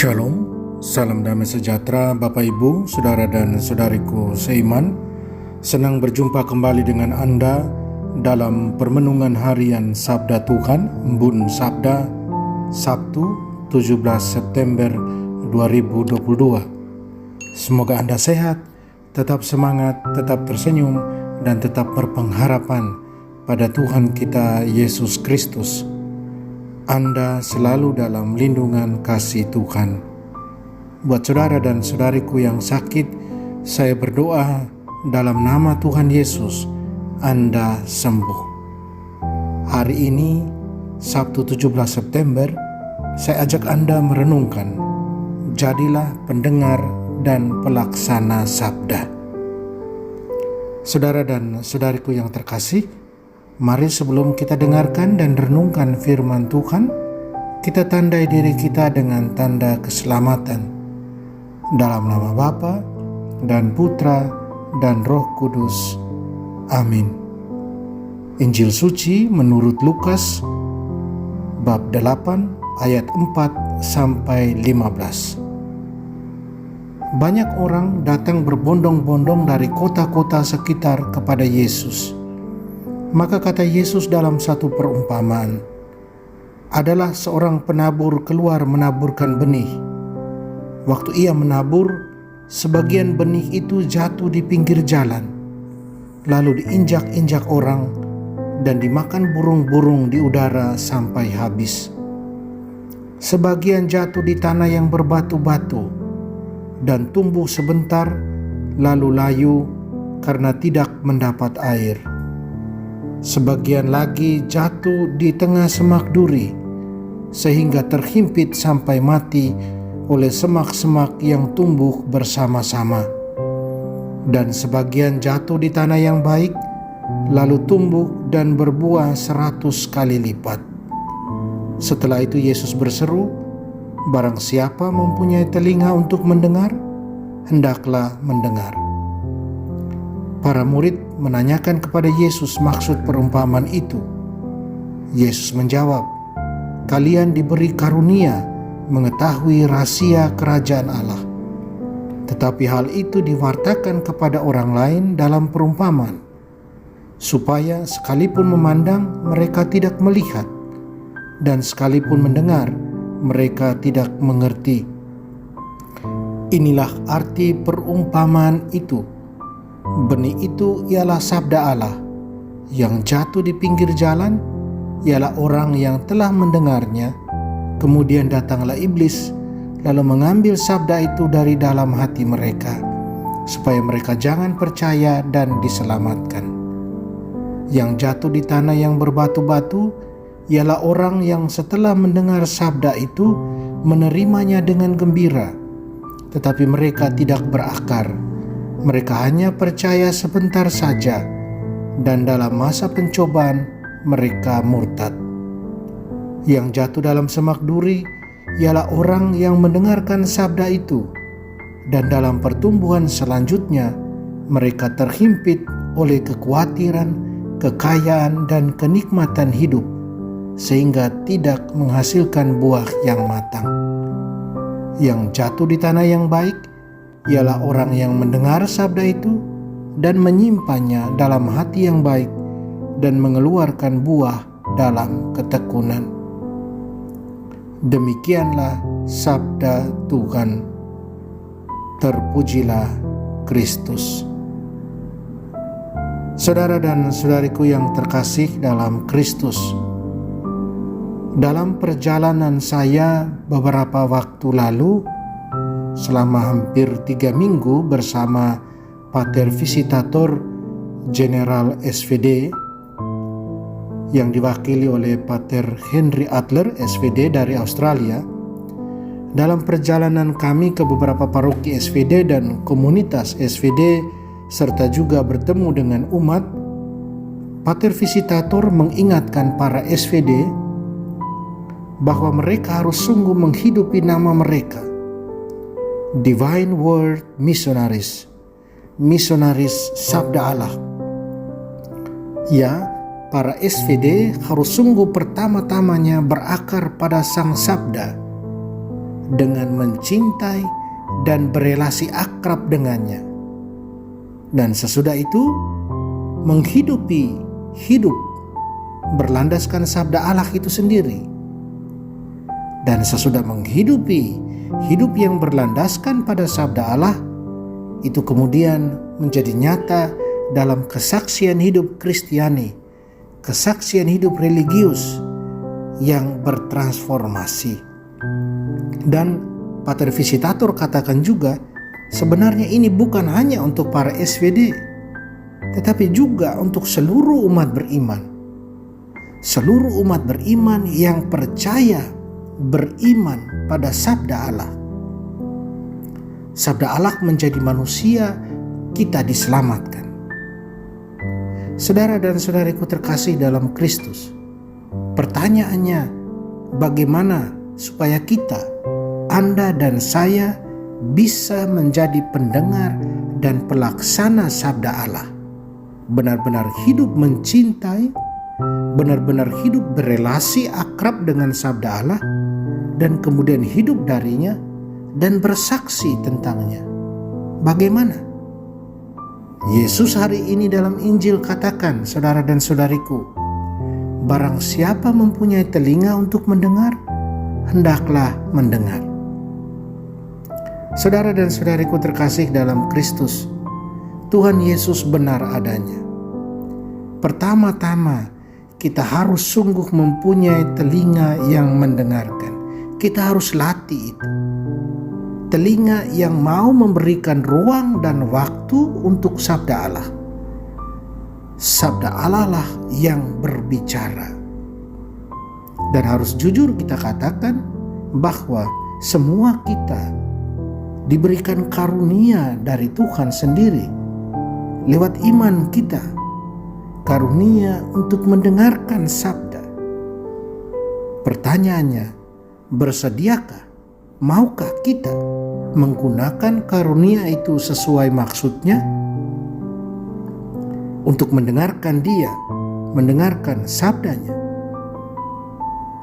Shalom, salam damai sejahtera Bapak Ibu, Saudara dan Saudariku seiman. Senang berjumpa kembali dengan Anda dalam permenungan harian Sabda Tuhan, Embun Sabda, Sabtu 17 September 2022. Semoga Anda sehat, tetap semangat, tetap tersenyum, dan tetap berpengharapan pada Tuhan kita Yesus Kristus. Anda selalu dalam lindungan kasih Tuhan. Buat saudara dan saudariku yang sakit, saya berdoa dalam nama Tuhan Yesus, Anda sembuh. Hari ini, Sabtu 17 September, saya ajak Anda merenungkan, jadilah pendengar dan pelaksana sabda. Saudara dan saudariku yang terkasih, mari sebelum kita dengarkan dan renungkan firman Tuhan, kita tandai diri kita dengan tanda keselamatan. Dalam nama Bapa dan Putra dan Roh Kudus. Amin. Injil suci menurut Lukas bab 8 ayat 4 sampai 15. Banyak orang datang berbondong-bondong dari kota-kota sekitar kepada Yesus. Maka kata Yesus dalam satu perumpamaan, adalah seorang penabur keluar menaburkan benih. Waktu ia menabur, sebagian benih itu jatuh di pinggir jalan, lalu diinjak-injak orang dan dimakan burung-burung di udara sampai habis. Sebagian jatuh di tanah yang berbatu-batu dan tumbuh sebentar, lalu layu karena tidak mendapat air. Sebagian lagi jatuh di tengah semak duri, sehingga terhimpit sampai mati oleh semak-semak yang tumbuh bersama-sama. Dan sebagian jatuh di tanah yang baik, lalu tumbuh dan berbuah 100 kali lipat. Setelah itu Yesus berseru, barang siapa mempunyai telinga untuk mendengar, hendaklah mendengar. Para murid menanyakan kepada Yesus maksud perumpamaan itu. Yesus menjawab, kalian diberi karunia mengetahui rahasia kerajaan Allah. Tetapi hal itu diwartakan kepada orang lain dalam perumpamaan, supaya sekalipun memandang mereka tidak melihat, dan sekalipun mendengar mereka tidak mengerti. Inilah arti perumpamaan itu. Benih itu ialah sabda Allah. Yang jatuh di pinggir jalan ialah orang yang telah mendengarnya. Kemudian datanglah iblis, lalu mengambil sabda itu dari dalam hati mereka, supaya mereka jangan percaya dan diselamatkan. Yang jatuh di tanah yang berbatu-batu ialah orang yang setelah mendengar sabda itu menerimanya dengan gembira, tetapi mereka tidak berakar. Mereka hanya percaya sebentar saja, dan dalam masa pencobaan mereka murtad. Yang jatuh dalam semak duri ialah orang yang mendengarkan sabda itu, dan dalam pertumbuhan selanjutnya mereka terhimpit oleh kekhawatiran, kekayaan, dan kenikmatan hidup, sehingga tidak menghasilkan buah yang matang. Yang jatuh di tanah yang baik ialah orang yang mendengar sabda itu dan menyimpannya dalam hati yang baik dan mengeluarkan buah dalam ketekunan. Demikianlah sabda Tuhan. Terpujilah Kristus. Saudara dan saudariku yang terkasih dalam Kristus, dalam perjalanan saya beberapa waktu lalu, selama hampir 3 minggu bersama Pater Visitator General SVD yang diwakili oleh Pater Henry Adler SVD dari Australia. Dalam perjalanan kami ke beberapa paroki SVD dan komunitas SVD serta juga bertemu dengan umat, Pater Visitator mengingatkan para SVD bahwa mereka harus sungguh menghidupi nama mereka, Divine Word Missionaries, misionaris sabda Allah. Ya, para SVD harus sungguh pertama-tamanya berakar pada sang sabda, dengan mencintai dan berelasi akrab dengannya. Dan sesudah itu menghidupi hidup berlandaskan sabda Allah itu sendiri. Dan sesudah menghidupi hidup yang berlandaskan pada sabda Allah, itu kemudian menjadi nyata dalam kesaksian hidup Kristiani, kesaksian hidup religius yang bertransformasi. Dan Pater Visitator katakan juga, sebenarnya ini bukan hanya untuk para SVD, tetapi juga untuk seluruh umat beriman. Seluruh umat beriman yang percaya, beriman pada sabda Allah. Sabda Allah menjadi manusia, kita diselamatkan. Saudara dan saudariku terkasih dalam Kristus, pertanyaannya, bagaimana supaya kita, Anda dan saya, bisa menjadi pendengar dan pelaksana sabda Allah, benar-benar hidup mencintai, benar-benar hidup berelasi akrab dengan sabda Allah, dan kemudian hidup darinya dan bersaksi tentangnya. Bagaimana? Yesus hari ini dalam Injil katakan, saudara dan saudariku, barang siapa mempunyai telinga untuk mendengar, hendaklah mendengar. Saudara dan saudariku terkasih dalam Kristus, Tuhan Yesus benar adanya. Pertama-tama, kita harus sungguh mempunyai telinga yang mendengarkan. Kita harus latih itu. Telinga yang mau memberikan ruang dan waktu untuk sabda Allah. Sabda Allah lah yang berbicara. Dan harus jujur kita katakan bahwa semua kita diberikan karunia dari Tuhan sendiri lewat iman kita. Karunia untuk mendengarkan sabda. Pertanyaannya, bersediakah, maukah kita menggunakan karunia itu sesuai maksudnya? Untuk mendengarkan Dia, mendengarkan sabdanya.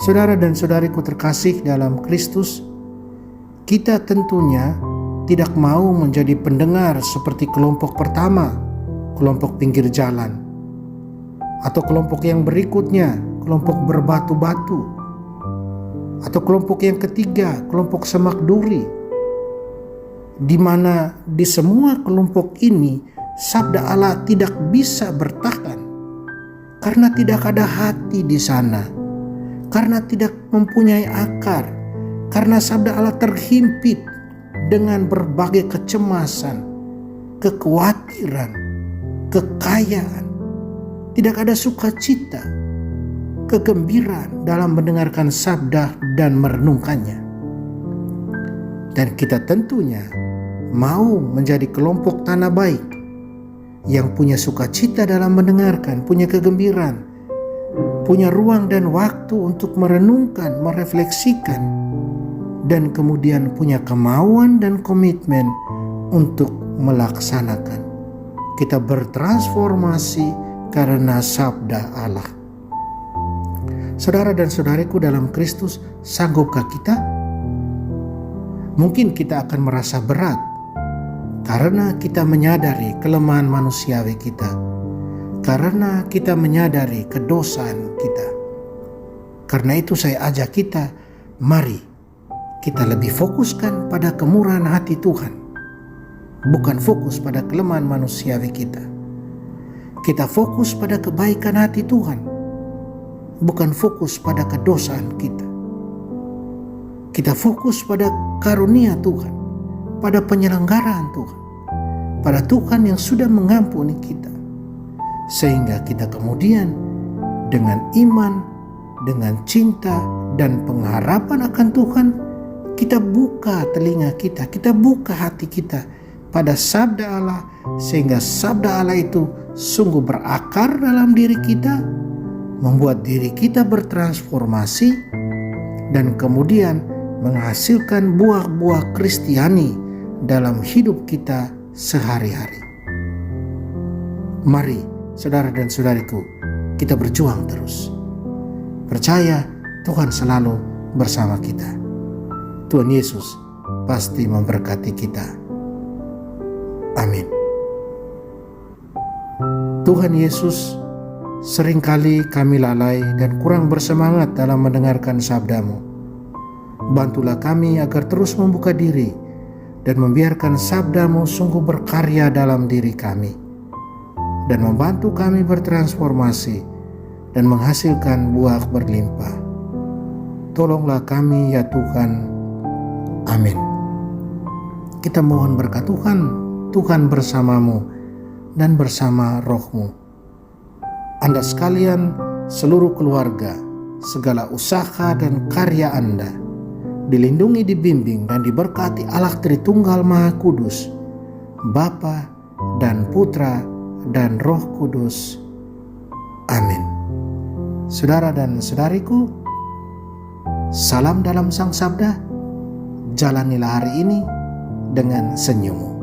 Saudara dan saudariku terkasih dalam Kristus, kita tentunya tidak mau menjadi pendengar seperti kelompok pertama, kelompok pinggir jalan, atau kelompok yang berikutnya, kelompok berbatu-batu, atau kelompok yang ketiga, kelompok semak duri, di mana di semua kelompok ini sabda Allah tidak bisa bertahan karena tidak ada hati di sana, karena tidak mempunyai akar, karena sabda Allah terhimpit dengan berbagai kecemasan, kekhawatiran, kekayaan. Tidak ada sukacita, kegembiraan dalam mendengarkan sabda dan merenungkannya. Dan kita tentunya mau menjadi kelompok tanah baik yang punya sukacita dalam mendengarkan, punya kegembiraan, punya ruang dan waktu untuk merenungkan, merefleksikan, dan kemudian punya kemauan dan komitmen untuk melaksanakan. Kita bertransformasi karena sabda Allah. Saudara dan saudariku dalam Kristus, sanggupkah kita? Mungkin kita akan merasa berat karena kita menyadari kelemahan manusiawi kita, karena kita menyadari kedosaan kita. Karena itu saya ajak kita, mari kita lebih fokuskan pada kemurahan hati Tuhan, bukan fokus pada kelemahan manusiawi kita. Kita fokus pada kebaikan hati Tuhan, bukan fokus pada kedosaan kita. Kita fokus pada karunia Tuhan, pada penyelenggaraan Tuhan, pada Tuhan yang sudah mengampuni kita. Sehingga kita kemudian dengan iman, dengan cinta dan pengharapan akan Tuhan, kita buka telinga kita, kita buka hati kita pada sabda Allah, sehingga sabda Allah itu sungguh berakar dalam diri kita, membuat diri kita bertransformasi, dan kemudian menghasilkan buah-buah Kristiani dalam hidup kita sehari-hari. Mari saudara dan saudariku, kita berjuang terus. Percaya Tuhan selalu bersama kita. Tuhan Yesus pasti memberkati kita. Amin. Tuhan Yesus, seringkali kami lalai dan kurang bersemangat dalam mendengarkan sabda-Mu. Bantulah kami agar terus membuka diri dan membiarkan sabda-Mu sungguh berkarya dalam diri kami, dan membantu kami bertransformasi dan menghasilkan buah berlimpah. Tolonglah kami ya Tuhan. Amin. Kita mohon berkat Tuhan, Tuhan bersamamu dan bersama roh-Mu. Anda sekalian, seluruh keluarga, segala usaha dan karya Anda dilindungi, dibimbing, dan diberkati Allah Tritunggal Maha Kudus, Bapa dan Putra dan Roh Kudus. Amin. Saudara dan saudariku, salam dalam Sang Sabda. Jalanilah hari ini dengan senyummu.